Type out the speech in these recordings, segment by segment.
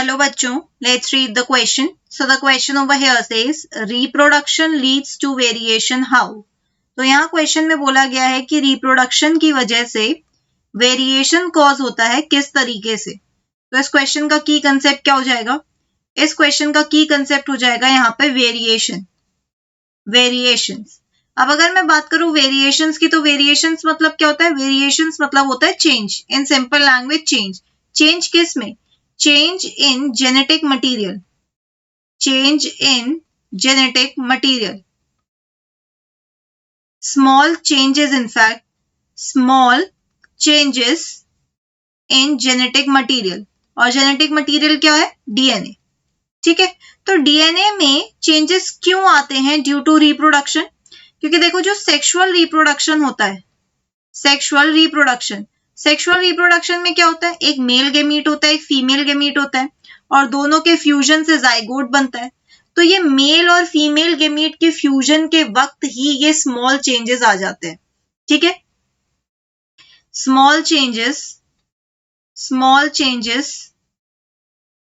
hello बच्चों, let's read the question. So the question over here says reproduction leads to variation how? तो यहाँ question में बोला गया है कि रिप्रोडक्शन की वजह से वेरिएशन कॉज होता है किस तरीके से. तो इस क्वेश्चन का की कंसेप्ट क्या हो जाएगा? इस क्वेश्चन का की कंसेप्ट हो जाएगा यहाँ पे वेरिएशंस. अब अगर मैं बात करूं वेरिएशंस की, तो वेरिएशंस मतलब क्या होता है? वेरिएशंस मतलब होता है change. In simple language change किस में? Change in genetic material. Change in genetic material. Small changes, in fact, small changes in genetic material. और genetic material क्या है? DNA. ठीक है, तो DNA में changes क्यों आते हैं? Due to reproduction. क्योंकि देखो जो सेक्सुअल रिप्रोडक्शन होता है, सेक्सुअल रिप्रोडक्शन में क्या होता है? एक मेल गेमीट होता है, एक फीमेल गेमीट होता है, और दोनों के फ्यूजन से जाइगोट बनता है. तो ये मेल और फीमेल गेमीट के फ्यूजन के वक्त ही ये स्मॉल चेंजेस आ जाते हैं. ठीक है, small changes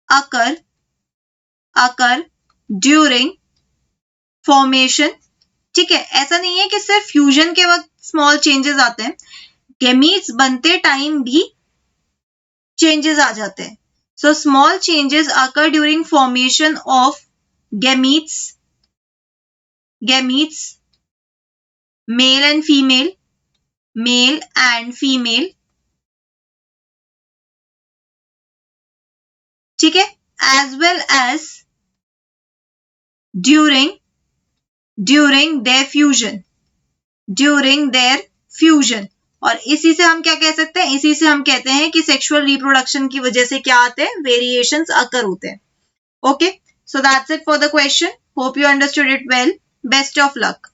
occur during formation. ठीक है, ऐसा नहीं है कि सिर्फ फ्यूजन के वक्त स्मॉल चेंजेस आते हैं, गेमीट्स बनते टाइम भी चेंजेस आ जाते हैं. So small changes occur during formation of gametes male and female. ठीक है, as well as during their fusion. और इसी से हम क्या कह सकते हैं? इसी से हम कहते हैं कि सेक्सुअल रिप्रोडक्शन की वजह से क्या आते हैं? वेरिएशंस अकर होते हैं. Okay, so that's it for the question. Hope you understood it well. Best of luck.